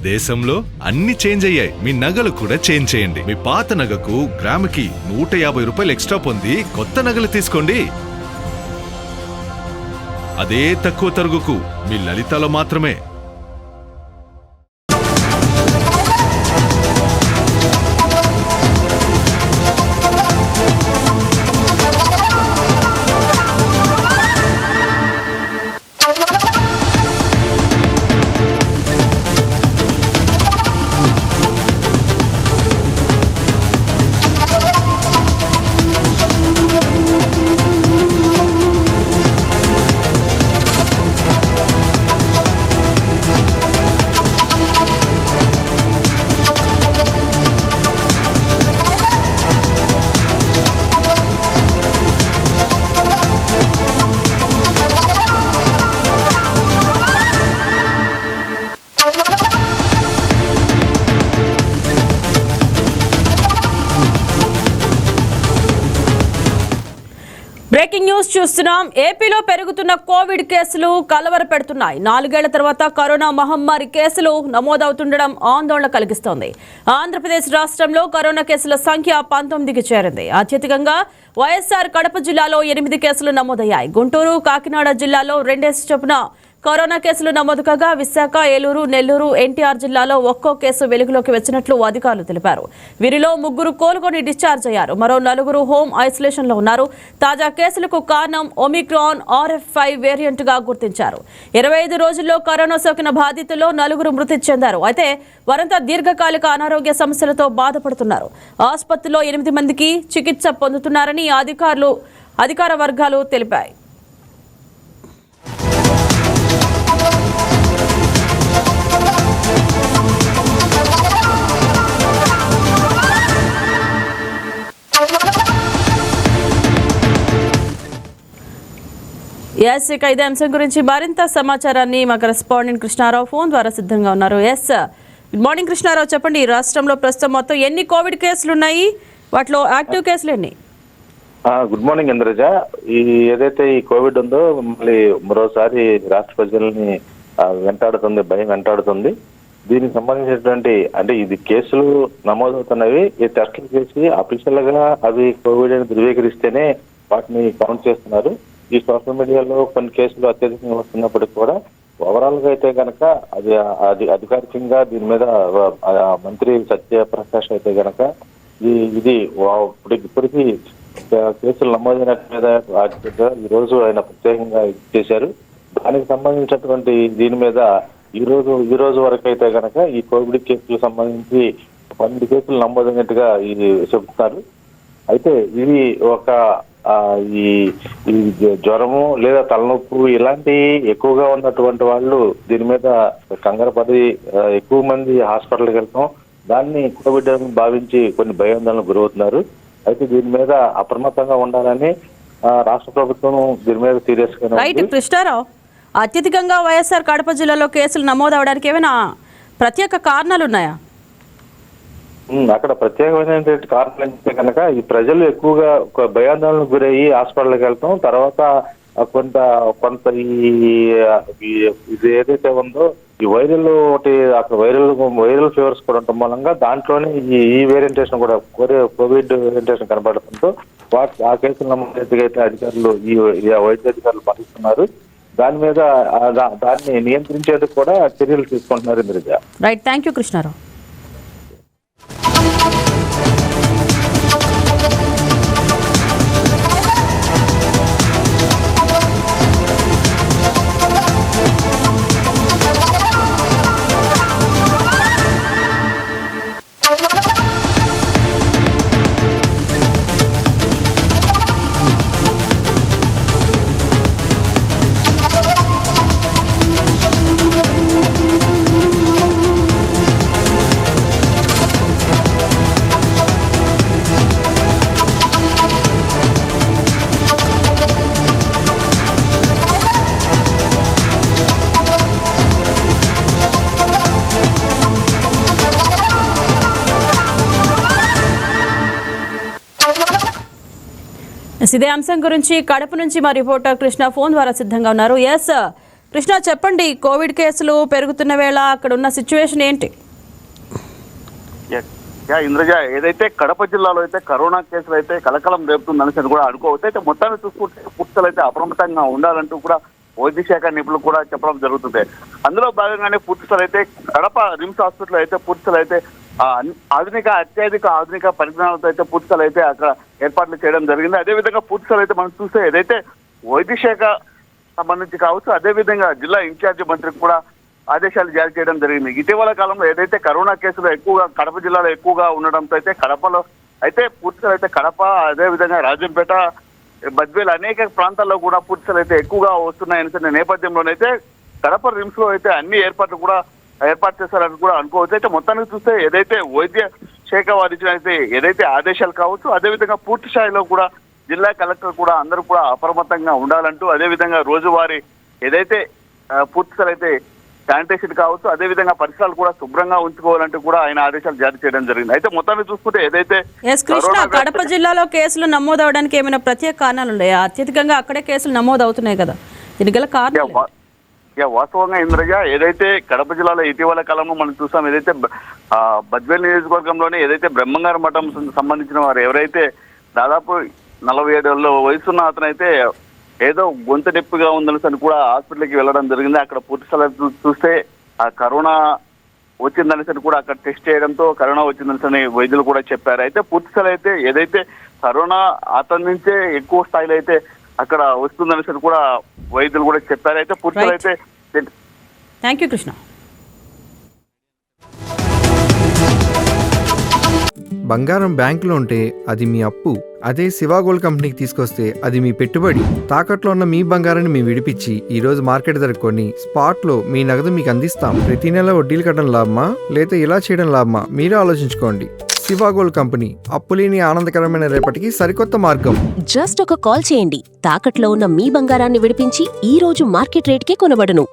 దేశంలో అన్ని చేంజ్ అయ్యాయి, మీ నగలు కూడా చేంజ్ చేయండి. మీ పాత నగకు గ్రాముకి 150 రూపాయలు ఎక్స్ట్రా పొంది కొత్త నగలు తీసుకోండి. అదే తక్కువ తరుగుకు మీ లలితలో మాత్రమే. బ్రేకింగ్ న్యూస్ చూస్తున్నాం. ఏపీలో పెరుగుతున్న కోవిడ్ కేసులు కలవర పెడుతున్నాయి. 4 ఏళ్ల తర్వాత కరోనా మహమ్మారి కేసులు నమోదవుతుండడం ఆందోళన కలిగిస్తోంది. ఆంధ్రప్రదేశ్ రాష్ట్రంలో కరోనా కేసుల సంఖ్య 19కి చేరింది. అత్యధికంగా వైఎస్ఆర్ కడప జిల్లాలో 8 కేసులు నమోదయ్యాయి. గుంటూరు, కాకినాడ జిల్లాలో 2 చొప్పున కరోనా కేసులు నమోదు కాగా విశాఖ, ఏలూరు, నెల్లూరు, ఎన్టీఆర్ జిల్లాలో ఒక్కో కేసు వెలుగులోకి వచ్చినట్లు అధికారులు తెలిపారు. వీరిలో 3 కోలుకొని డిశ్చార్జ్ అయ్యారు. మరో 4 హోమ్ ఐసోలేషన్ లో ఉన్నారు. తాజా కేసులకు కారణం ఒమిక్రాన్ RF5 వేరియంట్ గా గుర్తించారు. 25 రోజుల్లో కరోనా సోకిన బాధితుల్లో 4 మృతి చెందారు. అయితే వారంతా దీర్ఘకాలిక అనారోగ్య సమస్యలతో బాధపడుతున్నారు. ఆసుపత్రిలో 8 మందికి చికిత్స పొందుతున్నారని అధికార వర్గాలు తెలిపాయి. ఎస్, ఇక ఇదే అంశం గురించి మరింత సమాచారాన్ని మా కరెస్పాండెంట్ కృష్ణారావు ఫోన్ ద్వారా సిద్ధంగా ఉన్నారు. ఎస్, గుడ్ మార్నింగ్ కృష్ణారావు, చెప్పండి. రాష్ట్రంలో ప్రస్తుతం మొత్తం ఎన్ని కోవిడ్ కేసులు ఉన్నాయి? వాటిలో యాక్టివ్ కేసులు ఎన్ని? Good morning Indraja. ఏదైతే ఈ కోవిడ్ ఉందో మళ్ళీ మరోసారి రాష్ట్ర ప్రజల్ని వెంటాడుతుంది, భయం వెంటాడుతుంది. దీనికి సంబంధించినటువంటి అంటే ఇది కేసులు నమోదవుతున్నవి, ఈ టెస్టులు చేసి అఫీషియల్ గా అవి కోవిడ్ అని ధృవీకరిస్తేనే వాటిని కౌంట్ చేస్తున్నారు. ఈ సోషల్ మీడియాలో కొన్ని కేసులు అత్యధికంగా వస్తున్నప్పటికీ కూడా ఓవరాల్ గా అయితే కనుక అది అధికారికంగా దీని మీద మంత్రి సత్యప్రకాష్ అయితే కనుక ఇది ఇప్పటికి కేసులు నమోదైన మీద ఈ రోజు ఆయన ప్రత్యేకంగా చేశారు. దానికి సంబంధించినటువంటి దీని మీద ఈ రోజు వరకు అయితే కనుక ఈ కోవిడ్ కేసులకు సంబంధించి 12 కేసులు నమోదైనట్టుగా ఇది చెబుతున్నారు. అయితే ఇది ఒక ఈ జ్వరము లేదా తలనొప్పు ఇలాంటి ఎక్కువగా ఉన్నటువంటి వాళ్ళు దీని మీద కంగారు పడి ఎక్కువ మంది హాస్పిటల్కి వెళ్తాం, దాన్ని కోవిడ్ అని భావించి కొన్ని భయాందోళనకు గురవుతున్నారు. అయితే దీని మీద అప్రమత్తంగా ఉండాలని రాష్ట్ర ప్రభుత్వం దీని మీద సీరియస్ గా. రైట్ కృష్ణారావు, అత్యధికంగా వైఎస్ఆర్ కడప జిల్లాలో కేసులు నమోదు అవడానికి ఏమైనా ప్రత్యేక కారణాలు ఉన్నాయా? అక్కడ ప్రత్యేకమైన కారణాలు అంటే కనుక ఈ ప్రజలు ఎక్కువగా ఒక భయాందోళనకు గురయ్యి హాస్పిటల్కి వెళ్తాం, తర్వాత కొంత ఇది ఏదైతే ఉందో ఈ వైరల్ ఒకటి అక్కడ వైరల్ ఫీవర్స్ కూడా ఉండటం మూలంగా దాంట్లోనే ఈ వేరియంటేషన్ కూడా కోవిడ్ వేరియంటేషన్ కనబడుతుందో ఆ కేసులు నమోదైతే అధికారులు ఈ వైద్య అధికారులు పాటిస్తున్నారు. దాని మీద దాన్ని నియంత్రించేందుకు కూడా చర్యలు తీసుకుంటున్నారు. Indraja. Right, thank you Krishnarao. ఇదే అంశం గురించి కడప నుంచి మా రిపోర్టర్ కృష్ణ ఫోన్ ద్వారా సిద్ధంగా ఉన్నారు. ఎస్ కృష్ణ చెప్పండి, కోవిడ్ కేసులు పెరుగుతున్న వేళ అక్కడ ఉన్న సిచ్యువేషన్ ఏంటి? ఇంద్రజ, ఏదైతే కడప జిల్లాలో అయితే కరోనా కేసులు అయితే కలకలం రేపుతుందని కూడా అనుకోవచ్చు. అయితే మొత్తాన్ని చూసుకుంటే పూర్తిగా అయితే అప్రమత్తంగా ఉండాలంటూ కూడా వైద్య శాఖ నిపుణులు కూడా చెప్పడం జరుగుతుంది. అందులో భాగంగానే పూర్తిస్థలు అయితే కడప రిమ్స్ హాస్పిటల్ అయితే పూర్తిస్థలు అయితే అత్యధిక ఆధునిక పరిజ్ఞానాలతో అయితే పూర్తిస్థలు అయితే అక్కడ ఏర్పాట్లు చేయడం జరిగింది. అదేవిధంగా పూర్తిస్థలు అయితే మనం చూస్తే ఏదైతే వైద్య శాఖ సంబంధించి కావచ్చు, అదేవిధంగా జిల్లా ఇన్ఛార్జి మంత్రికి కూడా ఆదేశాలు జారీ చేయడం జరిగింది. ఇటీవల కాలంలో ఏదైతే కరోనా కేసులు ఎక్కువగా కడప జిల్లాలో ఎక్కువగా ఉండడంతో అయితే కడపలో అయితే పూర్తిగా అయితే కడప, అదేవిధంగా రాజంపేట, బద్వేల్ అనేక ప్రాంతాల్లో కూడా పూర్తిగా అయితే ఎక్కువగా వస్తున్నాయని నేపథ్యంలోనైతే కడప రిమ్స్ లో అయితే అన్ని ఏర్పాట్లు కూడా ఏర్పాటు చేశారని కూడా అనుకోవచ్చు. అయితే మొత్తానికి చూస్తే ఏదైతే వైద్య శాఖ వారు ఇచ్చిన అయితే ఏదైతే ఆదేశాలు కావచ్చు, అదేవిధంగా పూర్తి స్థాయిలో కూడా జిల్లా కలెక్టర్ కూడా అందరూ కూడా అప్రమత్తంగా ఉండాలంటూ, అదేవిధంగా రోజువారీ ఏదైతే పూర్తిగా అయితే శానిటేషన్ కావచ్చు, అదేవిధంగా పరిసరాలు కూడా శుభ్రంగా ఉంచుకోవాలంటూ కూడా ఆయన ఆదేశాలు జారీ చేయడం జరిగింది. అయితే మొత్తాన్ని చూసుకుంటే ఏదైతే కృష్ణ, కడప జిల్లాలో కేసులు నమోదవడానికి ఏమైనా ప్రత్యేక కారణాలు ఉన్నాయా? అత్యధికంగా అక్కడే కేసులు నమోదు అవుతున్నాయి కదా, దీనికి గల కారణం? వాస్తవంగా ఇంద్రజ, ఏదైతే కడప జిల్లాలో ఇటీవల కాలంలో మనం చూసాం, ఏదైతే బద్వేల్ నియోజకవర్గంలోనే ఏదైతే బ్రహ్మంగారు మఠం సంబంధించిన వారు ఎవరైతే దాదాపు 47 ఏళ్ళ వయసున్న అతనైతే ఏదో గొంతు నొప్పిగా ఉందనేసి కూడా హాస్పిటల్కి వెళ్ళడం జరిగింది. అక్కడ పూర్తి స్థలం చూస్తే ఆ కరోనా వచ్చిందనేసి కూడా అక్కడ టెస్ట్ చేయడంతో కరోనా వచ్చిందనేసి వైద్యులు కూడా చెప్పారు. అయితే పూర్తి స్థలం అయితే ఏదైతే కరోనా అతని నుంచే ఎక్కువ స్థాయిలో అయితే అక్కడ వస్తుందనేసి కూడా వైద్యులు కూడా చెప్పారు. అయితే పూర్తి స్థలం అయితే థ్యాంక్ యూ కృష్ణ. బంగారం బ్యాంకులో ఉంటే అది మీ అప్పు, అదే శివా గోల్డ్ కంపెనీకి తీసుకొస్తే అది మీ పెట్టుబడి. తాకట్లో ఉన్న మీ బంగారాన్ని మేము విడిపించి ఈ రోజు మార్కెట్ ధర కొని స్పాట్ లో మీ నగదు మీకు అందిస్తాం. ప్రతి నెల వడ్డీలు కట్టడం లాభమా లేదా ఇలా చేయడం లాభమా మీరే ఆలోచించుకోండి. శివా గోల్డ్ కంపెనీ, అప్పులేని ఆనందకరమైన రేపటికి సరికొత్త మార్గం. జస్ట్ ఒక కాల్ చేయండి, తాకట్లో ఉన్న మీ బంగారాన్ని విడిపించి ఈ రోజు మార్కెట్ రేట్కే కొనబడును.